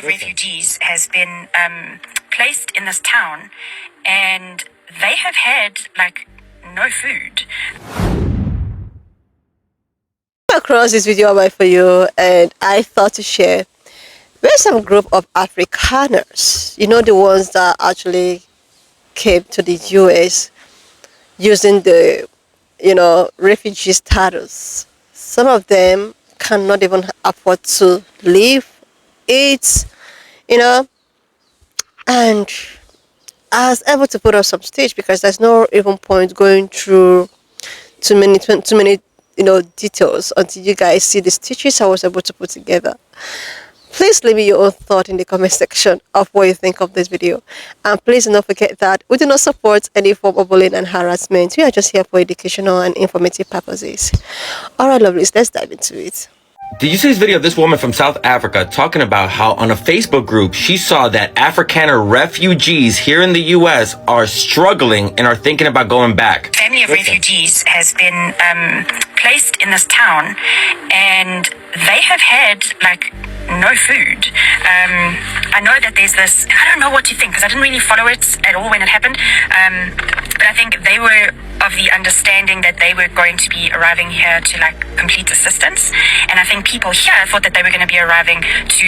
Refugees has been placed in this town, and they have had no food. Across this video right for you, and I thought to share. There's some group of Afrikaners, the ones that actually came to the US using the refugee status. Some of them cannot even afford to live, eat, and I was able to put up some stage because there's no even point going through too many details until you guys see the stitches I was able to put together. Please leave me your own thought in the comment section of what you think of this video, and please do not forget that we do not support any form of bullying and harassment. We are just here for educational and informative purposes. Alright lovelies, let's dive into it. Did you see this video of this woman from South Africa talking about how on a Facebook group she saw that Afrikaner refugees here in the US are struggling and are thinking about going back? Family of refugees has been placed in this town, and they have had no food. I know that there's this, I don't know what to think because I didn't really follow it at all when it happened, but I think they were of the understanding that they were going to be arriving here to complete assistance, and I think people here thought that they were going to be arriving to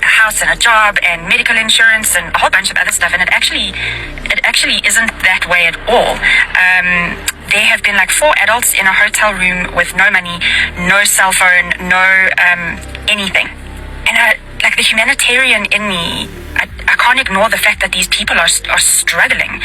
a house and a job and medical insurance and a whole bunch of other stuff, and it actually isn't that way at all. There have been 4 adults in a hotel room with no money, no cell phone, no anything, and the humanitarian in me, I can't ignore the fact that these people are struggling,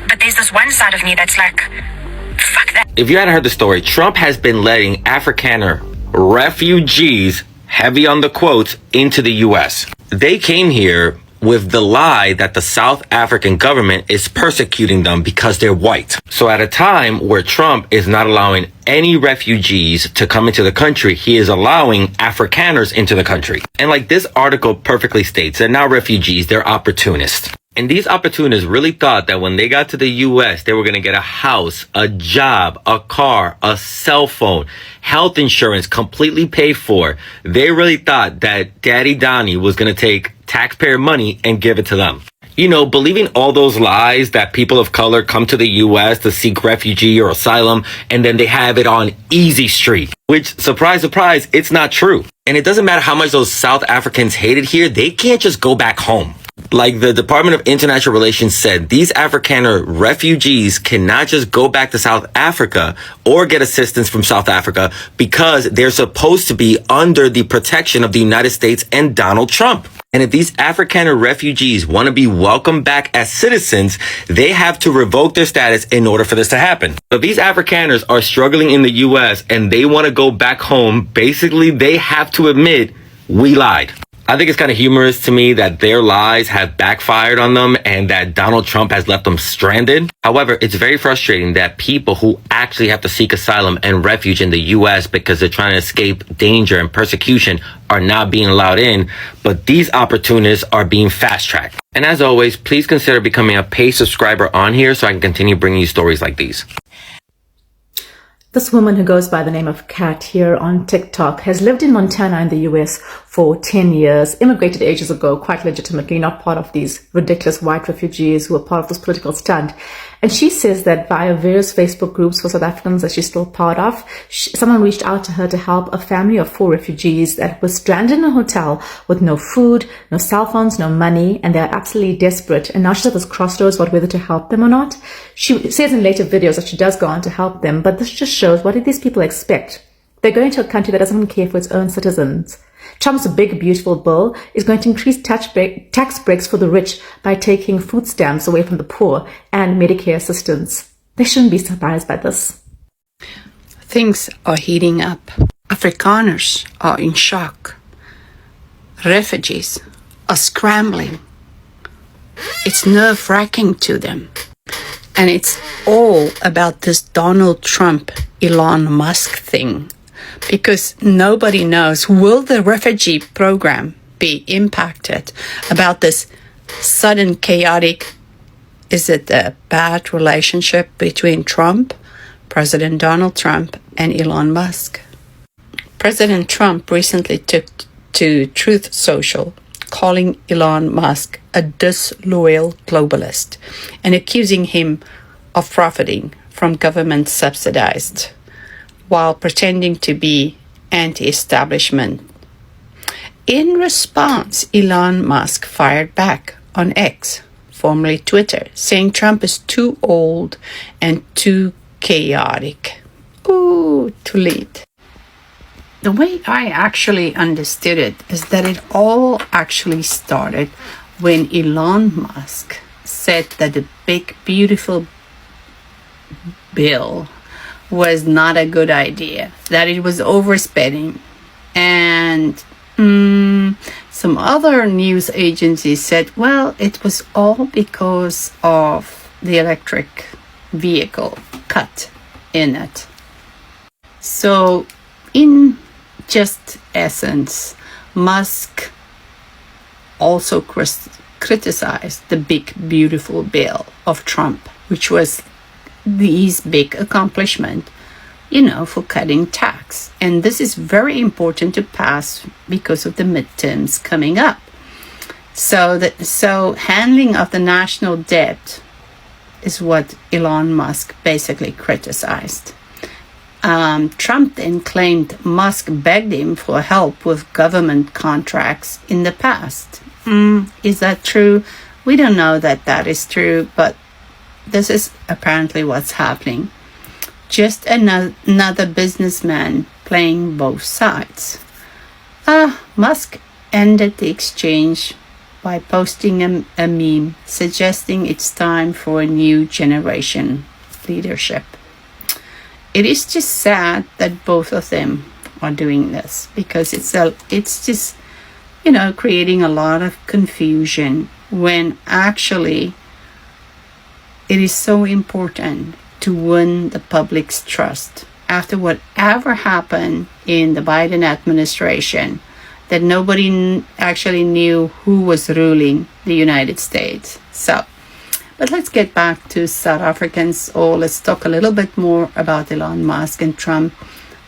but there's this one side of me that's fuck that. If you hadn't heard the story, Trump has been letting Afrikaner refugees, heavy on the quotes, into the US. They came here with the lie that the South African government is persecuting them because they're white. So at a time where Trump is not allowing any refugees to come into the country, he is allowing Afrikaners into the country. And this article perfectly states, they're not refugees, they're opportunists. And these opportunists really thought that when they got to the US, they were going to get a house, a job, a car, a cell phone, health insurance completely paid for. They really thought that Daddy Donnie was going to take taxpayer money and give it to them. Believing all those lies that people of color come to the US to seek refugee or asylum, and then they have it on easy street, which, surprise, surprise, it's not true. And it doesn't matter how much those South Africans hate it here, they can't just go back home. The Department of International Relations said, these Afrikaner refugees cannot just go back to South Africa or get assistance from South Africa because they're supposed to be under the protection of the United States and Donald Trump. And if these Afrikaner refugees want to be welcomed back as citizens, they have to revoke their status in order for this to happen. So if these Afrikaners are struggling in the US and they want to go back home, basically they have to admit, we lied. I think it's kind of humorous to me that their lies have backfired on them and that Donald Trump has left them stranded. However, it's very frustrating that people who actually have to seek asylum and refuge in the US because they're trying to escape danger and persecution are not being allowed in, but these opportunists are being fast-tracked. And as always, please consider becoming a paid subscriber on here so I can continue bringing you stories like these. This woman who goes by the name of Kat here on TikTok has lived in Montana in the US for 10 years, immigrated ages ago, quite legitimately, not part of these ridiculous white refugees who are part of this political stunt. And she says that via various Facebook groups for South Africans that she's still part of, someone reached out to her to help a family of 4 refugees that was stranded in a hotel with no food, no cell phones, no money, and they're absolutely desperate. And now she's at this crossroads about whether to help them or not. She says in later videos that she does go on to help them, but this just shows, what did these people expect? They're going to a country that doesn't even care for its own citizens. Trump's big, beautiful bill is going to increase tax breaks for the rich by taking food stamps away from the poor and Medicare assistance. They shouldn't be surprised by this. Things are heating up. Afrikaners are in shock. Refugees are scrambling. It's nerve-wracking to them. And it's all about this Donald Trump, Elon Musk thing. Because nobody knows, will the refugee program be impacted about this sudden chaotic, is it a bad relationship between Trump, President Donald Trump, and Elon Musk? President Trump recently took to Truth Social calling Elon Musk a disloyal globalist and accusing him of profiting from government subsidized while pretending to be anti-establishment. In response, Elon Musk fired back on X, formerly Twitter, saying Trump is too old and too chaotic. Ooh, to lead. The way I actually understood it is that it all actually started when Elon Musk said that the big, beautiful bill was not a good idea, that it was overspending. And some other news agencies said, well, it was all because of the electric vehicle cut in it. So, in just essence, Musk also criticized the big, beautiful bill of Trump, which was his big accomplishment, for cutting tax. And this is very important to pass because of the midterms coming up. So handling of the national debt is what Elon Musk basically criticized. Trump then claimed Musk begged him for help with government contracts in the past. Is that true? We don't know that that is true, but this is apparently what's happening. Just another businessman playing both sides. Musk ended the exchange by posting a meme suggesting it's time for a new generation leadership. It is just sad that both of them are doing this because it's just, creating a lot of confusion when actually it is so important to win the public's trust after whatever happened in the Biden administration, that nobody actually knew who was ruling the United States. But let's get back to South Africans, or let's talk a little bit more about Elon Musk and Trump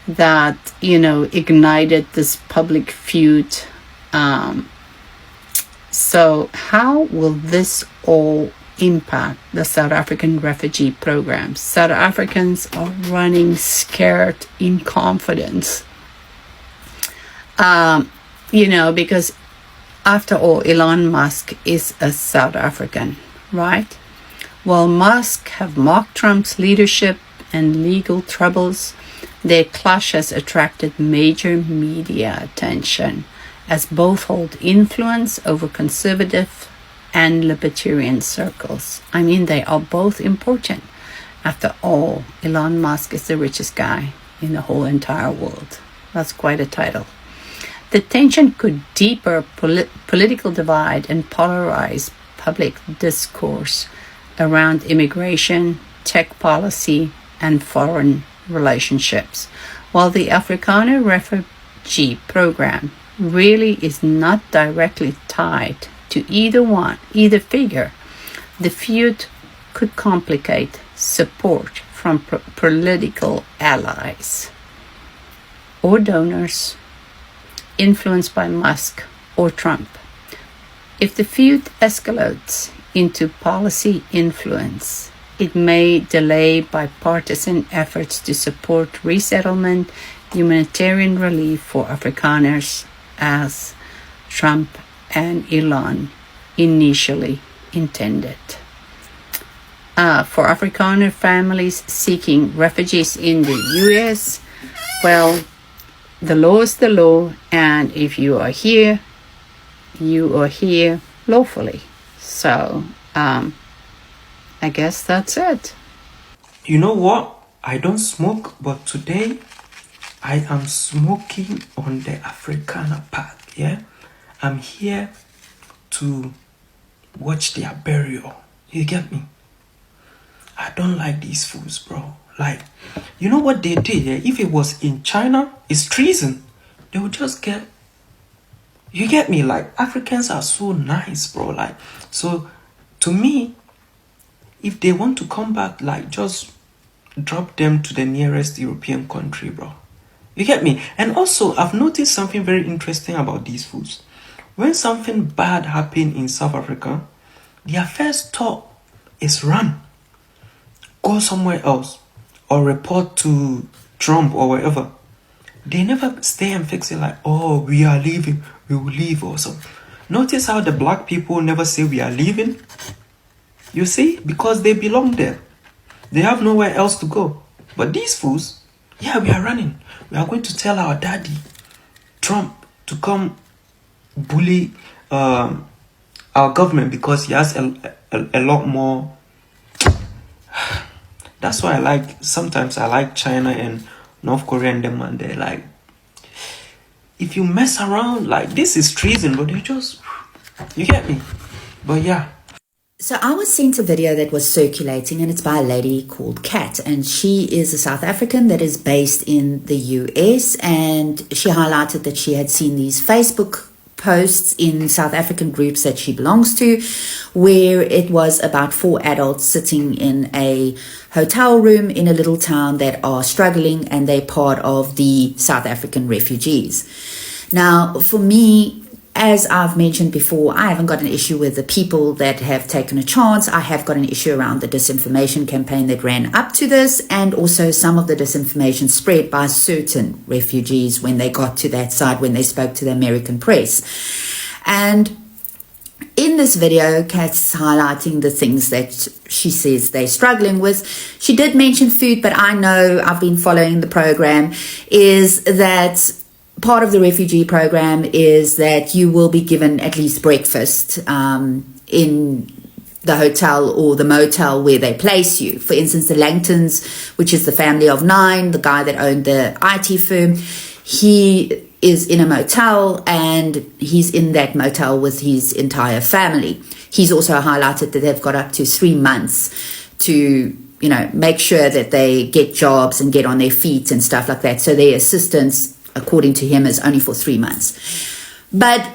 that, ignited this public feud. So how will this all impact the South African refugee programs? South Africans are running scared in confidence. Because after all, Elon Musk is a South African, right? While Musk have mocked Trump's leadership and legal troubles, their clash has attracted major media attention as both hold influence over conservative and libertarian circles. I mean, they are both important. After all, Elon Musk is the richest guy in the whole entire world. That's quite a title. The tension could deepen political divide and polarize public discourse around immigration, tech policy, and foreign relationships. While the Afrikaner refugee program really is not directly tied to either figure, the feud could complicate support from political allies or donors influenced by Musk or Trump. If the feud escalates into policy influence, it may delay bipartisan efforts to support resettlement, humanitarian relief for Afrikaners, as Trump and Elon initially intended. For Afrikaner families seeking refugees in the U.S., well, the law is the law, and if you are here lawfully. So, I guess that's it. You know what? I don't smoke, but today I am smoking on the Afrikaner path, yeah? I'm here to watch their burial. You get me? I don't like these fools, bro. Like, you know what they did? Yeah? If it was in China, it's treason. They would just get... You get me? Like, Africans are so nice, bro. Like, so, to me, if they want to come back, like, just drop them to the nearest European country, bro. You get me? And also, I've noticed something very interesting about these foods. when something bad happens in South Africa, their first thought is run, go somewhere else, or report to Trump or wherever. They never stay and fix it like, oh, we are leaving, we will leave or something. Notice how the black people never say we are leaving? You see? Because they belong there. They have nowhere else to go. But these fools, yeah, we are running. We are going to tell our daddy, Trump, to come bully our government because he has a lot more. That's why sometimes I like China and North Korea and them, and they're like, if you mess around, like, this is treason, but they just, you get me? But yeah. So I was sent a video that was circulating, and it's by a lady called Kat, and she is a South African that is based in the US, and she highlighted that she had seen these Facebook posts in South African groups that she belongs to, where it was about 4 adults sitting in a hotel room in a little town that are struggling, and they're part of the South African refugees. Now, for me, as I've mentioned before, I haven't got an issue with the people that have taken a chance. I have got an issue around the disinformation campaign that ran up to this, and also some of the disinformation spread by certain refugees when they got to that side, when they spoke to the American press. And in this video, Kat's highlighting the things that she says they're struggling with. She did mention food, but I know, I've been following the program, is that part of the refugee program is that you will be given at least breakfast in the hotel or the motel where they place you. For instance, the Langtons, which is the family of 9, the guy that owned the IT firm, he is in a motel, and he's in that motel with his entire family. He's also highlighted that they've got up to 3 months to, make sure that they get jobs and get on their feet and stuff like that. So their assistance, according to him, is only for 3 months. But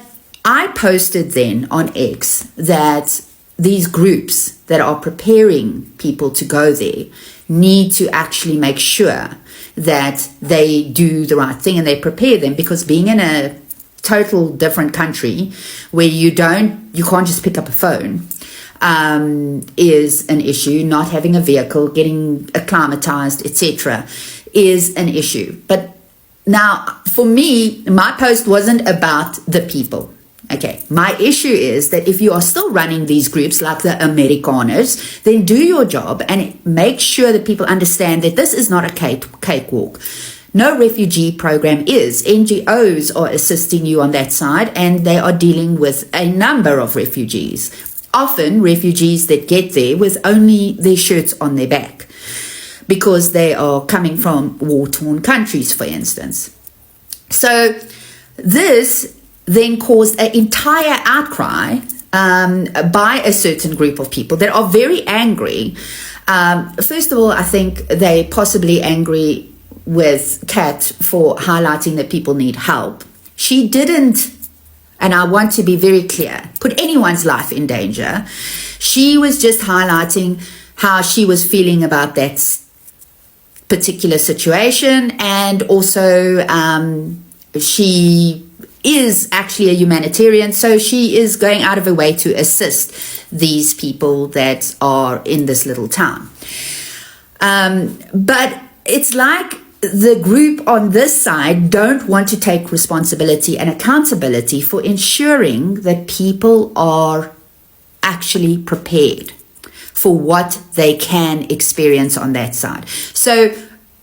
I posted then on X that these groups that are preparing people to go there need to actually make sure that they do the right thing and they prepare them, because being in a total different country where you can't just pick up a phone is an issue. Not having a vehicle, getting acclimatized, etc., is an issue. But now, for me, my post wasn't about the people. Okay, my issue is that if you are still running these groups like the Afrikaners, then do your job and make sure that people understand that this is not a cakewalk. No refugee program is. NGOs are assisting you on that side, and they are dealing with a number of refugees. Often refugees that get there with only their shirts on their back, because they are coming from war-torn countries, for instance. So this then caused an entire outcry by a certain group of people that are very angry. First of all, I think they possibly angry with Kat for highlighting that people need help. She didn't, and I want to be very clear, put anyone's life in danger. She was just highlighting how she was feeling about that particular situation, and also she is actually a humanitarian, so she is going out of her way to assist these people that are in this little town. But it's like the group on this side don't want to take responsibility and accountability for ensuring that people are actually prepared for what they can experience on that side. So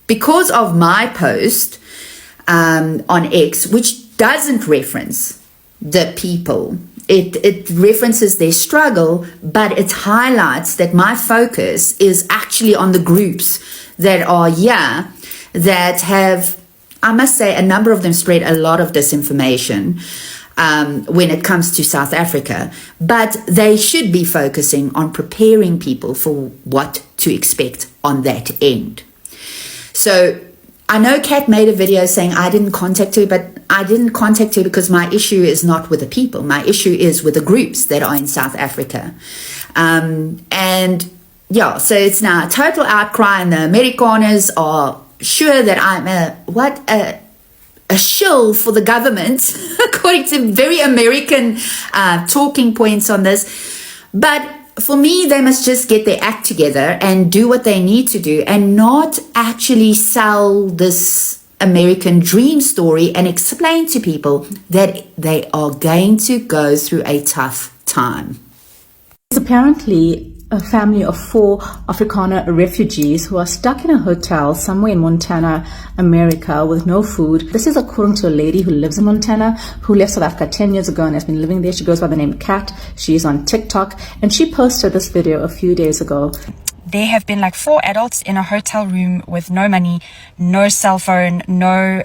because of my post on X, which doesn't reference the people, it references their struggle, but it highlights that my focus is actually on the groups that are here that have, I must say, a number of them spread a lot of disinformation when it comes to South Africa, but they should be focusing on preparing people for what to expect on that end. So I know Kat made a video saying I didn't contact her, but I didn't contact her because my issue is not with the people. My issue is with the groups that are in South Africa. And yeah, so it's now a total outcry, and the Afrikaners are sure that I'm a shill for the government, according to very American talking points on this. But for me, they must just get their act together and do what they need to do and not actually sell this American dream story and explain to people that they are going to go through a tough time. There's apparently a family of 4 Afrikaner refugees who are stuck in a hotel somewhere in Montana, America, with no food. This is according to a lady who lives in Montana, who left South Africa 10 years ago and has been living there. She goes by the name Kat. She's on TikTok, and she posted this video a few days ago. There have been like 4 adults in a hotel room with no money, no cell phone, no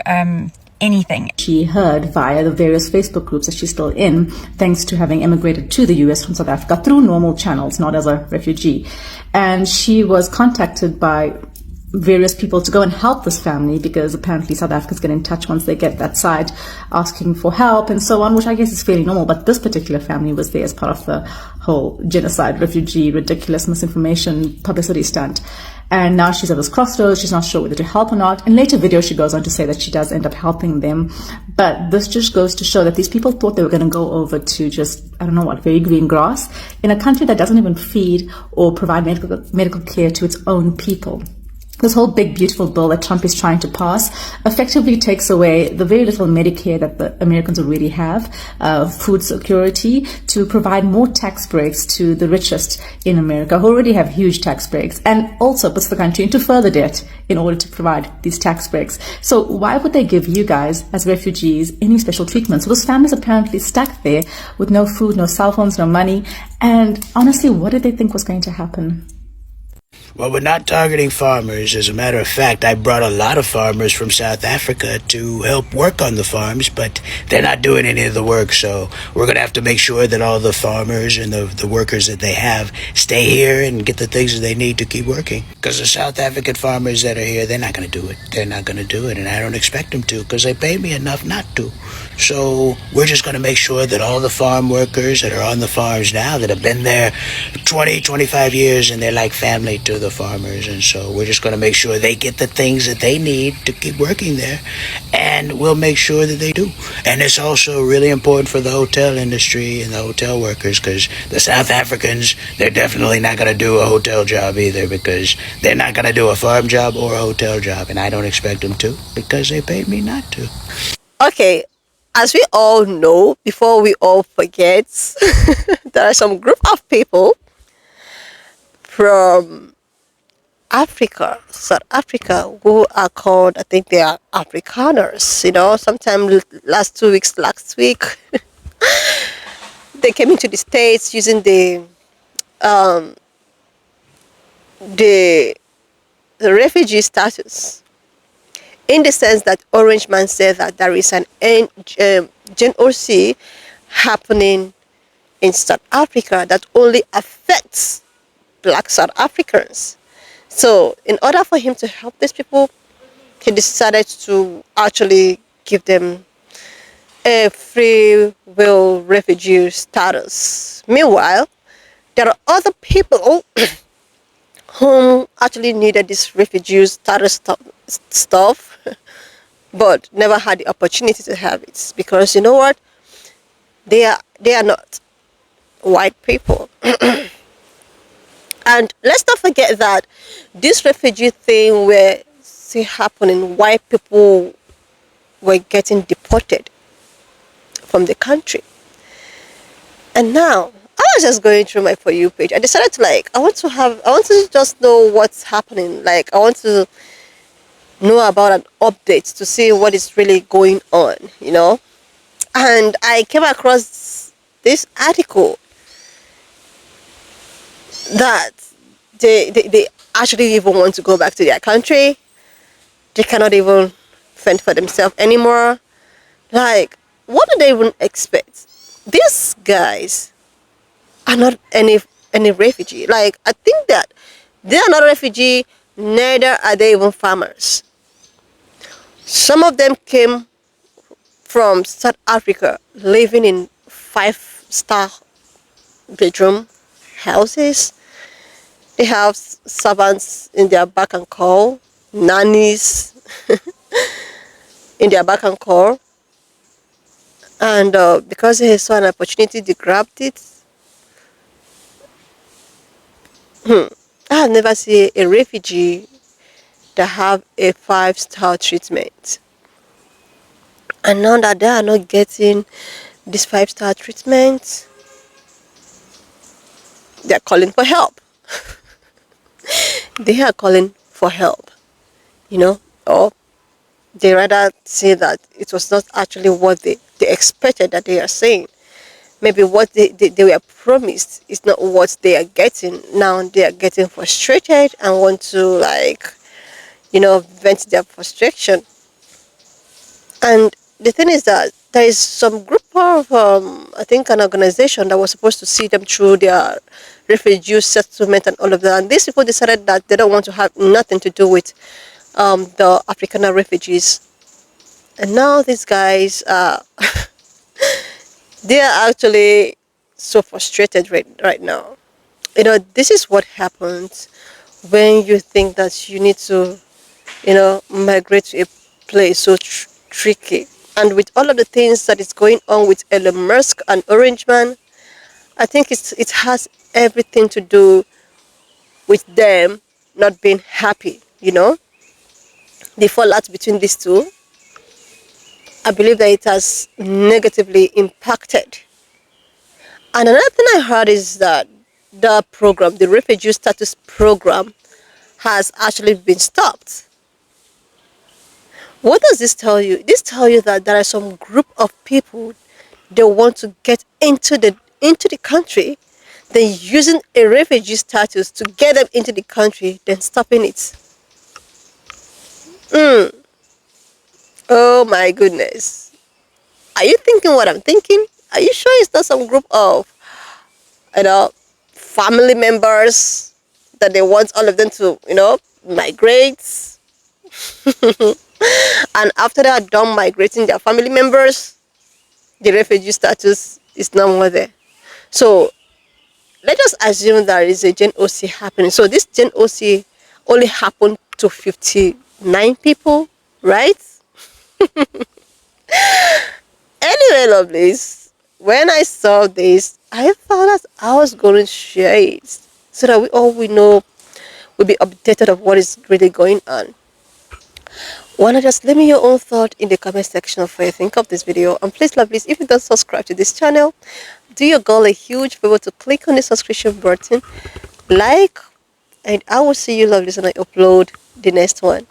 anything. She heard via the various Facebook groups that she's still in, thanks to having immigrated to the US from South Africa through normal channels, not as a refugee. And she was contacted by various people to go and help this family, because apparently South Africans get in touch once they get that side, asking for help and so on, which I guess is fairly normal. But this particular family was there as part of the whole genocide, refugee, ridiculous misinformation publicity stunt. And now she's at this crossroads. She's not sure whether to help or not. In later videos, she goes on to say that she does end up helping them. But this just goes to show that these people thought they were going to go over to just, I don't know what, very green grass in a country that doesn't even feed or provide medical care to its own people. This whole big, beautiful bill that Trump is trying to pass effectively takes away the very little Medicare that the Americans already have, food security, to provide more tax breaks to the richest in America, who already have huge tax breaks, and also puts the country into further debt in order to provide these tax breaks. So why would they give you guys, as refugees, any special treatment? So this family's apparently stuck there with no food, no cell phones, no money. And honestly, what did they think was going to happen? Well, we're not targeting farmers. As a matter of fact, I brought a lot of farmers from South Africa to help work on the farms, but they're not doing any of the work. So we're going to have to make sure that all the farmers and the workers that they have stay here and get the things that they need to keep working. Because the South African farmers that are here, they're not going to do it. They're not going to do it, and I don't expect them to, because they pay me enough not to. So we're just going to make sure that all the farm workers that are on the farms now, that have been there 20, 25 years, and they're like family to the farmers, and so we're just going to make sure they get the things that they need to keep working there, and we'll make sure that they do. And it's also really important for the hotel industry and the hotel workers, because the South Africans, they're definitely not going to do a hotel job either, because they're not going to do a farm job or a hotel job, and I don't expect them to, because they paid me not to. Okay, as we all know, before we all forget, there are some group of people from Africa, South Africa, who are called, I think they are Afrikaners. You know, sometime last week, they came into the States using the refugee status, in the sense that Orange Man said that there is an genocide happening in South Africa that only affects Black South Africans. So in order for him to help these people, he decided to actually give them a free will refugee status. Meanwhile, there are other people whom actually needed this refugee status stuff, but never had the opportunity to have it, because you know what? They are not white people. And let's not forget that this refugee thing were still happening. White people were getting deported from the country. And now, I was just going through my For You page. I decided to I want to just know what's happening. Like, I want to know about an update to see what is really going on, you know. And I came across this article that they actually even want to go back to their country. They cannot even fend for themselves anymore. Like, what do they even expect? These guys are not any refugee. Like, I think that they are not refugee, neither are they even farmers. Some of them came from South Africa, living in 5-star bedroom houses. They have servants in their back and call, nannies. in their back and core, and because they saw an opportunity, they grabbed it. I have never seen a refugee that have a 5-star treatment, and now that they are not getting this 5-star treatment, they are calling for help. They are calling for help, or they rather say that it was not actually what they expected that they are saying. Maybe what they were promised is not what they are getting. Now they are getting frustrated and want to, like, vent their frustration. And the thing is that there is some group of, I think, an organization that was supposed to see them through their refugee settlement and all of that. And these people decided that they don't want to have nothing to do with the Afrikaner refugees. And now these guys are, they are actually so frustrated right now. This is what happens when you think that you need to, migrate to a place so tricky. And with all of the things that is going on with Elon Musk and Orange Man, I think it has everything to do with them not being happy. The fallout between these two, I believe that it has negatively impacted. And another thing I heard is that the refugee status program, has actually been stopped. What does this tell you? This tells you that there are some group of people, they want to get into the country, then using a refugee status to get them into the country, then stopping it. Oh my goodness. Are you thinking what I'm thinking? Are you sure it's not some group of, family members that they want all of them to, migrate? And after they are done migrating their family members, the refugee status is no more there. So let us assume there is a Gen OC happening. So this Gen OC only happened to 59 people, right? Anyway, lovelies, when I saw this, I thought that I was going to share it so that we know, we'll be updated of what is really going on. Wanna just leave me your own thought in the comment section of what you think of this video. And please, lovelies, if you don't subscribe to this channel, do your girl a huge favor to click on the subscription button, like, and I will see you, lovelies, when I upload the next one.